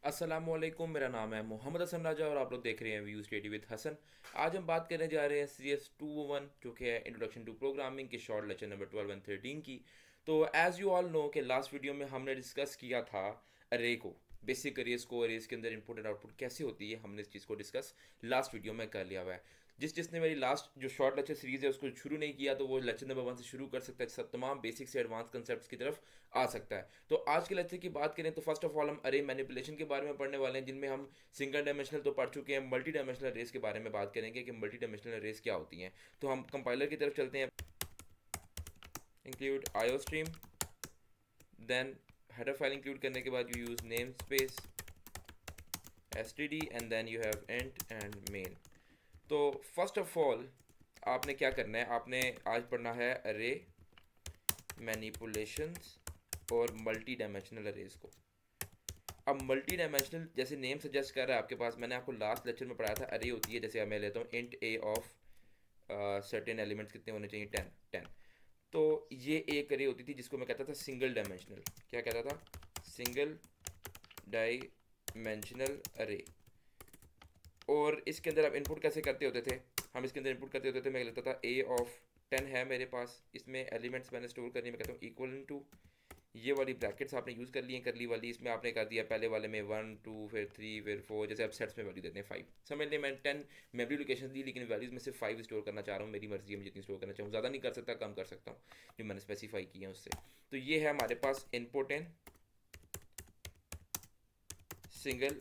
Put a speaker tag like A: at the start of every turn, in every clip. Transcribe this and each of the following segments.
A: अस्सलामुअलैकुम, मेरा नाम है मोहम्मद हसन राजा और आप लोग देख रहे हैं व्यूज स्टडी विद हसन। आज हम बात करने जा रहे हैं CS 201 जो कि है इंट्रोडक्शन टू प्रोग्रामिंग के शॉर्ट लेक्चर नंबर 12 एंड 13 की। तो एज यू ऑल नो कि लास्ट वीडियो में हमने डिस्कस किया था अरे को, बेसिक अरेज को, अरेज के अंदर इनपुट एंड आउटपुट कैसे होती है, हमने इस चीज़ को डिस्कस लास्ट वीडियो में कर लिया हुआ है। जिसने मेरी लास्ट जो शॉर्ट लेक्चर सीरीज़ है उसको शुरू नहीं किया तो वो लेक्चर नंबर 1 से शुरू कर सकता है, सब तमाम बेसिक से एडवांस कंसेप्ट की तरफ आ सकता है। तो आज के लेक्चर की बात करें तो फर्स्ट ऑफ ऑल हम अरे मैनिपुलेशन के बारे में पढ़ने वाले हैं, जिनमें हम सिंगल डायमेंशनल तो पढ़ चुके हैं, मल्टी डायमेंशनल रेस के बारे में बात करेंगे कि मल्टी डायमेंशनल रेस क्या होती हैं। तो हम कंपाइलर की तरफ चलते हैं। Include iostream, then header file include करने के बाद you use namespace std and then you have int and main. तो फर्स्ट ऑफ ऑल आपने क्या करना है, आपने आज पढ़ना है अरे मैनिपुलेशंस और मल्टी डायमेंशनल अरेज को। अब मल्टी डायमेंशनल जैसे नेम सजेस्ट कर रहा है आपके पास, मैंने आपको लास्ट लेक्चर में पढ़ाया था अरे होती है, जैसे मैं लेता हूँ int A of certain elements कितने होने चाहिए, 10 10। तो ये एक अरे होती थी जिसको मैं कहता था सिंगल डायमेंशनल, क्या कहता था, सिंगल डायमेंशनल अरे। और इसके अंदर आप इनपुट कैसे करते होते थे, हम इसके अंदर इनपुट करते होते थे, मैं लेता था ए ऑफ 10 है मेरे पास, इसमें एलिमेंट्स मैंने स्टोर करनी, मैं कहता हूँ इक्वल टू, ये वाली ब्रैकेट्स आपने यूज़ कर ली हैं, करली वाली, इसमें आपने कर दिया पहले वाले में 1 2 फिर 3 फिर 4, जैसे आप सेट्स में वैल्यू देते हैं 5, समझ लें मैंने 10 मेमोरी लोकेशन दी लेकिन वैल्यूज़ में सिर्फ 5 स्टोर करना चाह रहा हूँ, मेरी मर्जी है मैं जितनी स्टोर करना चाहूँ, ज़्यादा नहीं कर सकता, कम कर सकता हूँ जो मैंने स्पेसिफाई किया है उससे। तो ये है हमारे पास इनपुट इन सिंगल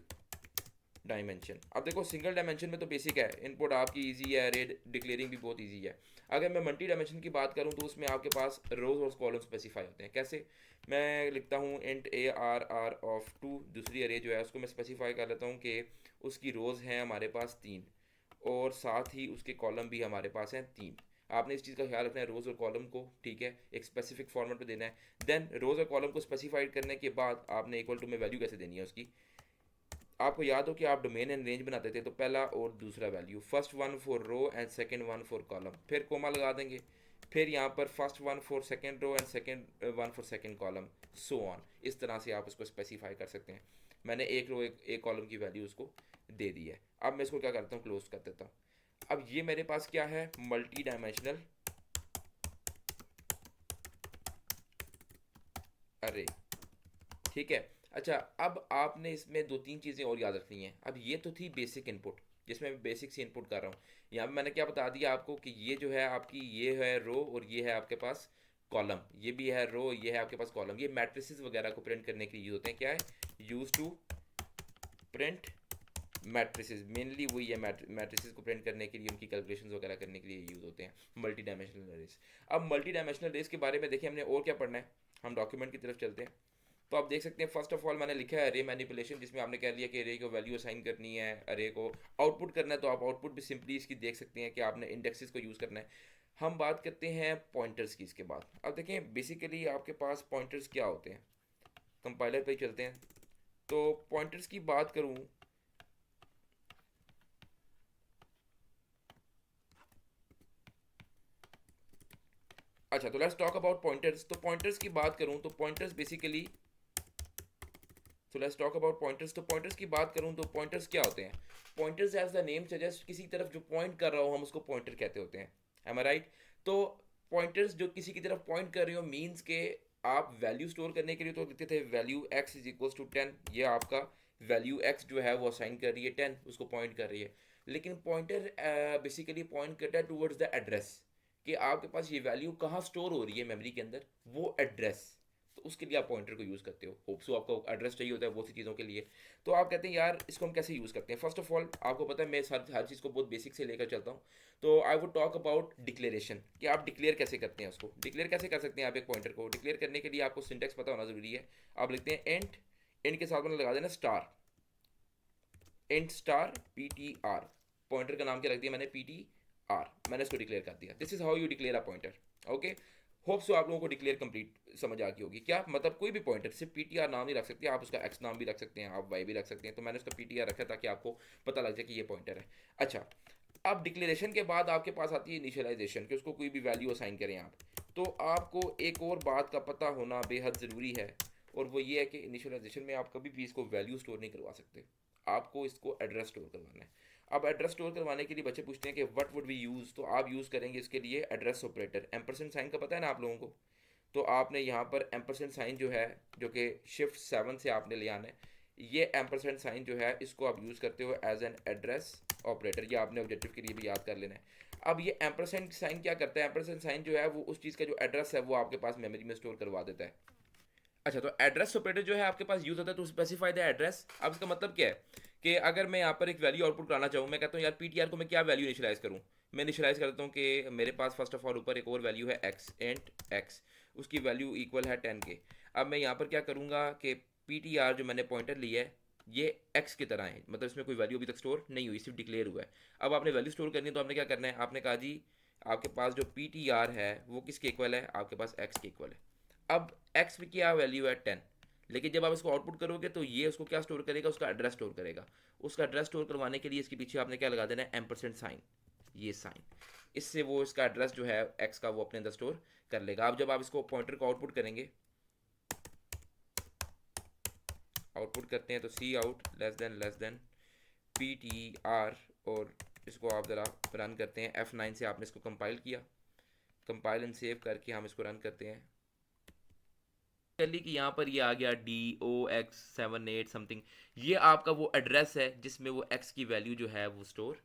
A: डायमेंशन। अब देखो सिंगल डायमेंशन में तो बेसिक है, इनपुट आपकी इजी है, रेड डिक्लेयरिंग भी बहुत इजी है। अगर मैं मल्टी डायमेंशन की बात करूं तो उसमें आपके पास रोज और कॉलम स्पेसिफाई होते हैं। कैसे, मैं लिखता हूं int A R R of 2, दूसरी अरे जो है उसको मैं स्पेसिफाई कर लेता हूं कि उसकी रोज़ हैं हमारे पास 3 और साथ ही उसके कॉलम भी हमारे पास हैं 3। आपने इस चीज़ का ख्याल रखना है रोज़ और कॉलम को, ठीक है, एक स्पेसिफिक फॉर्मेट में देना है। देन रोज़ और कॉलम को स्पेसिफाइड करने के बाद आपने इक्वल टू में वैल्यू कैसे देनी है उसकी। आपको याद हो कि आप डोमेन एंड रेंज बनाते थे, तो पहला और दूसरा value, first one for row and second one for column, फिर कोमा लगा देंगे, फिर यहाँ पर first one for second row and second one for second column, so on. इस तरह से आप उसको स्पेसिफाई कर सकते हैं। मैंने एक रो एक कॉलम की वैल्यू उसको दे दी है। अब मैं इसको क्या करता हूँ, क्लोज कर देता हूँ। अब ये मेरे पास क्या है, मल्टी डायमेंशनल अरे, ठीक है। अच्छा, अब आपने इसमें दो तीन चीज़ें और याद रखनी हैं। अब ये तो थी बेसिक इनपुट जिसमें मैं बेसिक से इनपुट कर रहा हूँ। यहाँ पे मैंने क्या बता दिया आपको कि ये जो है आपकी, ये है रो और ये है आपके पास कॉलम, ये भी है रो, ये है आपके पास कॉलम। ये मैट्रिसेस वगैरह को प्रिंट करने के लिए यूज़ होते हैं। क्या है, use to print matrices, mainly वही है, मैट्रिसेस को प्रिंट करने के लिए, उनकी कैलकुलेशंस वगैरह करने के लिए यूज़ होते हैं मल्टी डायमेंशनल रेस। अब मल्टी डायमेंशनल रेस के बारे में देखिए हमने और क्या पढ़ना है, हम डॉक्यूमेंट की तरफ चलते हैं। तो आप देख सकते हैं फर्स्ट ऑफ ऑल मैंने लिखा है अरे मैनिपुलेशन, जिसमें आपने कह लिया कि अरे को वैल्यू असाइन करनी है, अरे को आउटपुट करना है, तो आप आउटपुट भी सिंपली इसकी देख सकते हैं कि आपने इंडेक्सेस को यूज़ करना है। हम बात करते हैं पॉइंटर्स की इसके बाद। अब देखें बेसिकली आपके पास पॉइंटर्स क्या होते हैं, कंपाइलर पे ही चलते हैं। तो पॉइंटर्स की बात करूं, अच्छा तो लेट्स टॉक अबाउट पॉइंटर्स। तो पॉइंटर्स की बात करूं तो पॉइंटर्स बेसिकली, तो लेट्स टॉक अबाउट पॉइंटर्स। तो पॉइंटर्स की बात करूं तो पॉइंटर्स क्या होते हैं, pointers as the name suggest, किसी तरफ जो पॉइंट कर रहा हो हम उसको पॉइंटर कहते होते हैं, एम आई राइट। तो पॉइंटर्स जो किसी की तरफ पॉइंट कर रहे हो मीन्स के आप वैल्यू स्टोर करने के लिए तो लिखते थे value x is equals to 10, ये आपका वैल्यू x जो है वो असाइन कर रही है 10, उसको पॉइंट कर रही है। लेकिन पॉइंटर बेसिकली पॉइंट करता है टूवर्ड्स द एड्रेस, कि आपके पास ये वैल्यू कहाँ स्टोर हो रही है मेमोरी के अंदर, वो एड्रेस। तो उसके लिए आप पॉइंटर को यूज़ करते हो। होप सो आपको एड्रेस चाहिए होता है बहुत सी चीज़ों के लिए। तो आप कहते हैं यार इसको हम कैसे यूज़ करते हैं। फर्स्ट ऑफ ऑल आपको पता है मैं हर चीज़ को बहुत बेसिक से लेकर चलता हूँ। तो I would talk about declaration, कि आप डिक्लेयर कैसे करते हैं उसको, डिक्लेयर कैसे कर सकते हैं आप एक पॉइंटर को। डिक्लेयर करने के लिए आपको सिंटेक्स पता होना ज़रूरी है। आप लिखते हैं एंड, एंड के साथ में लगा देना star, and star PTR, pointer का नाम क्या रख दिया मैंने, PTR, मैंने इसको डिक्लेयर कर दिया। This is how you declare a pointer. Okay, hope so आप लोगों को डिक्लेयर कंप्लीट समझ आ गई होगी। क्या मतलब, कोई भी पॉइंटर सिर्फ PTR नाम नहीं रख सकते, आप उसका एक्स नाम भी रख सकते हैं, आप वाई भी रख सकते हैं। तो मैंने उसका PTR रखा ताकि आपको पता लग जाए कि ये पॉइंटर है। अच्छा, अब डिक्लेरेशन के बाद आपके पास आती है इनिशियलाइजेशन, कि उसको कोई भी वैल्यू असाइन करें आप। तो आपको एक और बात का पता होना बेहद ज़रूरी है, और वो ये है कि इनिशियलाइजेशन में आप कभी भी इसको वैल्यू स्टोर नहीं करवा सकते, आपको इसको एड्रेस स्टोर करवाना है। अब एड्रेस स्टोर करवाने के लिए बच्चे पूछते हैं कि व्हाट वुड वी यूज़, तो आप यूज़ करेंगे इसके लिए एड्रेस ऑपरेटर। एम्परसेंड साइन का पता है ना आप लोगों को, तो आपने यहाँ पर एम्परसेंड साइन जो है, जो कि शिफ्ट 7 से आपने ले आना है, ये एम्परसेंड साइन जो है इसको आप यूज़ करते हो एज एन एड्रेस ऑपरेटर। ये आपने ऑब्जेक्टिव के लिए भी याद कर लेना है। अब ये एम्परसेंड साइन क्या करता है, एम्परसेंड साइन जो है वो उस चीज़ का जो एड्रेस है वो आपके पास मेमोरी में स्टोर करवा देता है। अच्छा, तो एड्रेस ऑपरेटर जो है आपके पास यूज होता है टू स्पेसिफाई द एड्रेस। अब इसका मतलब क्या है कि अगर मैं यहाँ पर एक वैल्यू आउटपुट कराना चाहूँ, मैं कहता हूँ यार पीटीआर को मैं क्या वैल्यू इनिशियलाइज करूँ, मैं इनिशियलाइज करता हूँ कि मेरे पास फर्स्ट ऑफ ऑल ऊपर एक और वैल्यू है एक्स, एंड एक्स, उसकी वैल्यू इक्वल है 10 के। अब मैं यहाँ पर क्या करूँगा कि पीटीआर जो मैंने पॉइंटर लिया है ये एक्स की तरह है, मतलब इसमें कोई वैल्यू अभी तक स्टोर नहीं हुई, सिर्फ डिक्लेयर हुआ है। अब आपने वैल्यू स्टोर करनी है तो आपने क्या करना है, आपने कहा जी आपके पास जो पीटीआर है वो किसके इक्वल है, आपके पास एक्स के इक्वल है। अब एक्स की क्या वैल्यू है 10, लेकिन जब आप इसको आउटपुट करोगे तो ये उसको क्या स्टोर करेगा, उसका एड्रेस स्टोर करेगा। उसका एड्रेस स्टोर करवाने के लिए इसके पीछे आपने क्या लगा देना है, एम्परसेंड साइन, ये साइन, इससे वो इसका एड्रेस जो है एक्स का वो अपने अंदर स्टोर कर लेगा। अब जब आप इसको पॉइंटर को आउटपुट करेंगे, आउटपुट करते हैं तो C out less than P T R, और इसको आप ज़रा रन करते हैं F9 से, आपने इसको कंपाइल किया, कंपाइल एंड सेव करके हम इसको रन करते हैं। चलिए कि यहाँ पर ये आ गया DOX78 समथिंग, ये आपका वो एड्रेस है जिसमें वो x की वैल्यू जो है वो स्टोर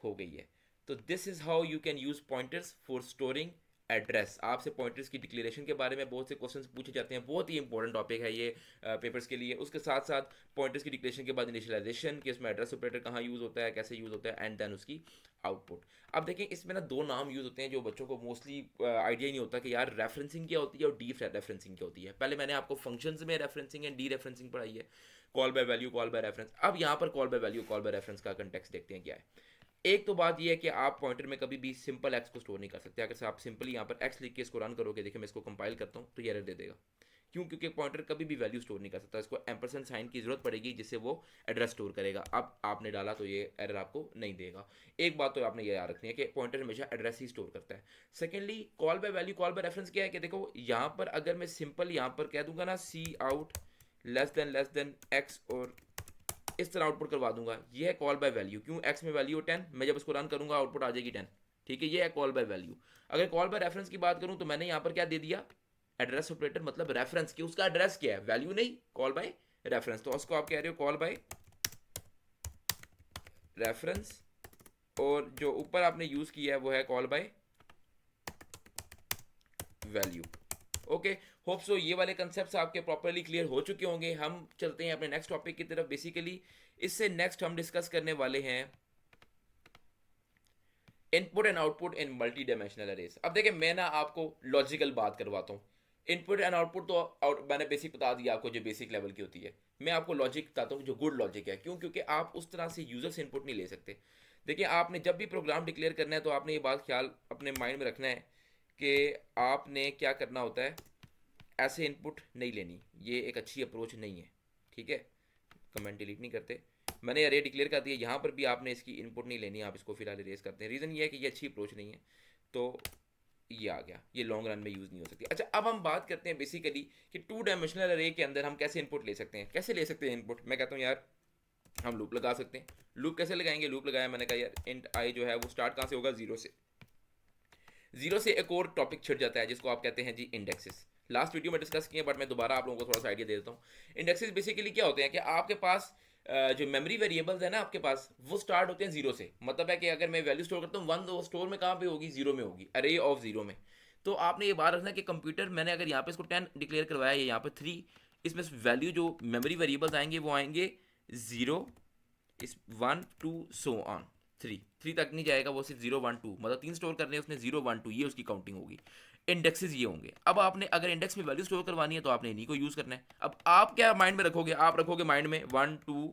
A: हो गई है। तो this is how you can use pointers for storing address. आपसे पॉइंटर्स की डिक्लेरेशन के बारे में बहुत से क्वेश्चंस पूछे जाते हैं, बहुत ही इंपॉर्टेंट टॉपिक है ये पेपर्स के लिए। उसके साथ साथ पॉइंटर्स की डिक्लेरेशन के बाद इनिशियलाइजेशन कि इसमें एड्रेस ऑपरेटर कहाँ यूज़ होता है, कैसे यूज़ होता है, एंड देन उसकी आउटपुट। अब देखें इसमें ना दो नाम यूज़ होते हैं जो बच्चों को मोस्टली आइडिया नहीं होता कि यार रेफरेंसिंग क्या होती है और डी रेफरेंसिंग क्या होती है। पहले मैंने आपको फंक्शंस में रेफरेंसिंग एंड डी रेफरेंसिंग पढ़ाई है, call by value, call by reference. अब यहाँ पर call by value, call by reference का कंटेक्स्ट देखते हैं क्या है। एक तो बात यह है कि आप पॉइंटर में कभी भी सिंपल एक्स को स्टोर नहीं कर सकते। अगर से आप सिंपली यहाँ पर एक्स लिख के इसको रन करोगे, देखिए मैं इसको कंपाइल करता हूँ तो ये एरर दे देगा। क्यों? क्योंकि पॉइंटर कभी भी वैल्यू स्टोर नहीं कर सकता, इसको एम्परसेंड साइन की जरूरत पड़ेगी जिससे वो एड्रेस स्टोर करेगा। अब आपने डाला तो ये एरर आपको नहीं देगा। एक बात तो आपने ये याद रखनी है कि पॉइंटर हमेशा एड्रेस ही स्टोर करता है। Secondly call by value, call by reference क्या है कि देखो यहाँ पर अगर मैं सिंपल यहाँ पर कह दूंगा ना सी आउट लेस देन एक्स और इस तरह आउटपुट करवा दूंगा, ये है कॉल बाय वैल्यू। क्यों? एक्स में वैल्यू 10, मैं जब इसको रन करूंगा आउटपुट आ जाएगी 10, ठीक है, ये है कॉल बाय वैल्यू। अगर कॉल बाय रेफरेंस की बात करूं तो मैंने यहाँ पर क्या दे दिया, एड्रेस ऑपरेटर, मतलब रेफरेंस की उसका एड्रेस क्या है, वैल्यू नहीं, कॉल बाय रेफरेंस। तो उसको आप कह रहे हो कॉल बाय रेफरेंस, और जो ऊपर आपने यूज किया है वो है call by value. Okay, hope so ये वाले कंसेप्ट्स आपके प्रॉपरली क्लियर हो चुके होंगे। हम चलते हैं अपने नेक्स्ट टॉपिक की तरफ। बेसिकली इससे नेक्स्ट हम डिस्कस करने वाले हैं input and output in multi dimensional arrays. अब देखिए मैं ना आपको लॉजिकल बात करवाता हूँ। इनपुट एंड आउटपुट तो मैंने बेसिक बता दिया आपको जो बेसिक लेवल की होती है। मैं आपको लॉजिक बताता हूँ जो गुड लॉजिक है। क्यों? क्योंकि आप उस तरह से यूजर से इनपुट नहीं ले सकते। देखिए आपने जब भी प्रोग्राम डिक्लेयर करना है तो आपने ये बात ख्याल अपने माइंड में रखना है कि आपने क्या करना होता है, ऐसे इनपुट नहीं लेनी, ये एक अच्छी अप्रोच नहीं है, ठीक है। कमेंट डिलीट नहीं करते, मैंने अरे डिक्लेयर कर दिया, यहाँ पर भी आपने इसकी इनपुट नहीं लेनी, आप इसको फिलहाल इरेज करते हैं। रीज़न ये है कि ये अच्छी अप्रोच नहीं है, तो ये आ गया, ये लॉन्ग रन में यूज़ नहीं हो सकती। अच्छा, अब हम बात करते हैं बेसिकली कि 2 डायमेंशनल अरे के अंदर हम कैसे इनपुट ले सकते हैं। कैसे ले सकते हैं इनपुट? मैं कहता हूँ यार हम लूप लगा सकते हैं। लूप कैसे लगाएंगे? लूप लगाया, मैंने कहा यार इंट आई जो है वो स्टार्ट कहाँ से होगा, जीरो से। जीरो से एक और टॉपिक छिड़ जाता है जिसको आप कहते हैं जी इंडेक्सेस। लास्ट वीडियो में डिस्कस किए, बट मैं दोबारा आप लोगों को थोड़ा सा आइडिया दे देता हूँ। इंडेक्सेस बेसिकली क्या होते हैं कि आपके पास जो मेमोरी वेरिएबल्स है ना आपके पास, वो स्टार्ट होते हैं जीरो से। मतलब है कि अगर मैं वैल्यू स्टोर करता हूँ 1, तो स्टोर में कहाँ पे होगी, जीरो में होगी, अरे ऑफ जीरो में। तो आपने ये बात रखना कि कंप्यूटर, मैंने अगर यहाँ पे इसको 10 डिक्लेयर करवाया है, यहाँ पे 3, इसमें वैल्यू जो मेमोरी वेरिएबल्स आएंगे वो आएंगे 0, इस 1 2 सो ऑन 3 तक नहीं जाएगा, वो सिर्फ 0 1 2, मतलब 3 स्टोर करने हैं उसने, 0 1 2 ये उसकी काउंटिंग होगी। इंडेक्सेस ये होंगे। अब आपने अगर इंडेक्स में वैल्यू स्टोर करवानी है तो आपने इन्हीं को यूज करना है। अब आप क्या माइंड में रखोगे, आप रखोगे माइंड में 1 2,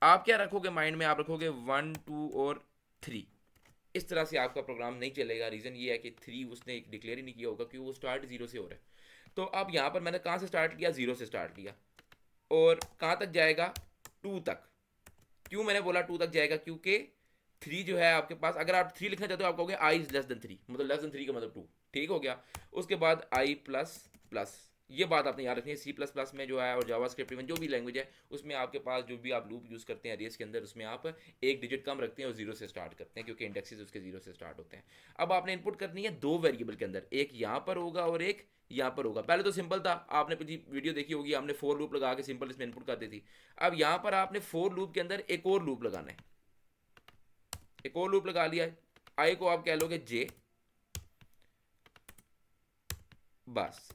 A: आप क्या रखोगे माइंड में, आप रखोगे 1 2 और 3। इस तरह से आपका प्रोग्राम नहीं चलेगा। रीजन ये है कि 3 उसने डिक्लेयर ही नहीं किया होगा, क्योंकि वो स्टार्ट 0 से हो रहा है। तो अब यहाँ पर मैंने कहाँ से स्टार्ट किया, 0 से स्टार्ट किया, और कहाँ तक जाएगा, 2 तक। क्यों मैंने बोला 2 तक जाएगा, क्योंकि 3 जो है आपके पास, अगर आप 3 लिखना चाहते हो आप कहोगे आई इज लेस देन 3, मतलब लेस देन 3 का मतलब 2, ठीक हो गया। उसके बाद आई प्लस प्लस ये बात आपने याद रखनी है। सी प्लस प्लस में जो है और जावास्क्रिप्ट में जो भी लैंग्वेज है उसमें आपके पास जो भी आप लूप यूज़ करते हैं अरेज के अंदर, उसमें आप एक डिजिट कम रखते हैं और जीरो से स्टार्ट करते हैं, क्योंकि इंडेक्सेस उसके जीरो से स्टार्ट होते हैं। अब आपने इनपुट करनी है दो वेरिएबल के अंदर, एक यहाँ पर होगा और एक यहाँ पर होगा। पहले तो सिंपल था, आपने पिछली वीडियो देखी होगी, हमने फोर लूप लगा के सिंपल इसमें इनपुट कर दी थी। अब यहाँ पर आपने फोर लूप के अंदर एक और लूप लगाना है, एक और लूप लगा लिया है। आई को आप कह लोगे जे, बस।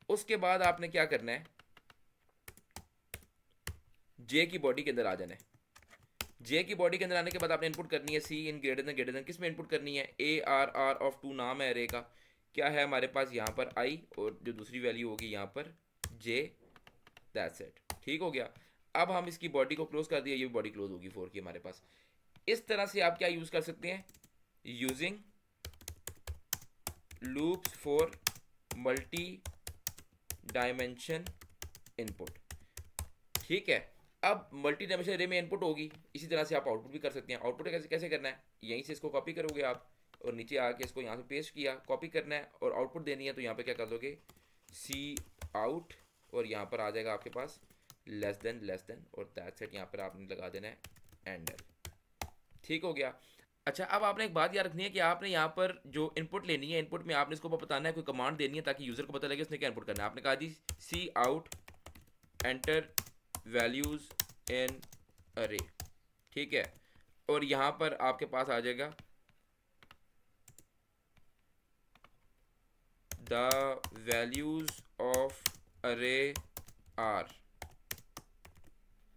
A: उसके बाद आपने क्या करना है, जे की बॉडी के अंदर आ जाना है। जे की बॉडी के अंदर आने के बाद आपने इनपुट करनी है सी इन ग्रेटर देन, किस में इनपुट करनी है, A R R of two नाम है अरे का, क्या है हमारे पास यहाँ पर आई और जो दूसरी वैल्यू होगी यहाँ पर जे, दैट्स इट। ठीक हो गया। अब हम इसकी बॉडी को क्लोज कर दिया, ये बॉडी क्लोज होगी फोर की हमारे पास। इस तरह से आप क्या यूज कर सकते हैं, using loops for multi dimension input. ठीक है। अब मल्टी डायमेंशन अरे में इनपुट होगी, इसी तरह से आप आउटपुट भी कर सकते हैं। आउटपुट कैसे कैसे करना है, यहीं से इसको कॉपी करोगे आप और नीचे आके इसको यहाँ से पेस्ट किया, कॉपी करना है और आउटपुट देनी है, तो यहाँ पे क्या कर दोगे, सी आउट, और यहाँ पर आ जाएगा आपके पास लेस देन और दैट्स इट। यहाँ पर आपने लगा देना है एंडर। ठीक हो गया। अच्छा, अब आपने एक बात याद रखनी है कि आपने यहाँ पर जो इनपुट लेनी है, इनपुट में आपने इसको बताना है, कोई कमांड देनी है ताकि यूज़र को पता लगे उसने क्या इनपुट करना है। आपने कहा जी सी आउट एंटर वैल्यूज़ इन अरे, ठीक है। और यहाँ पर आपके पास आ जाएगा द वैल्यूज़ ऑफ अरे आर,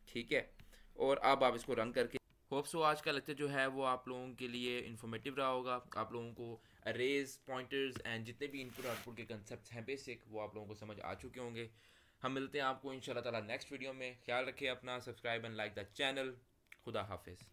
A: ठीक है। और अब आप इसको रन करके, होप सो आज का लेक्चर जो है वो आप लोगों के लिए इन्फॉर्मेटिव रहा होगा। आप लोगों को अरेज, पॉइंटर्स एंड जितने भी इनपुट आउटपुट के कंसेप्ट हैं बेसिक, वो आप लोगों को समझ आ चुके होंगे। हम मिलते हैं आपको इंशाल्लाह ताला नेक्स्ट वीडियो में। ख्याल रखिए अपना, subscribe and like the channel. खुदा हाफिज़।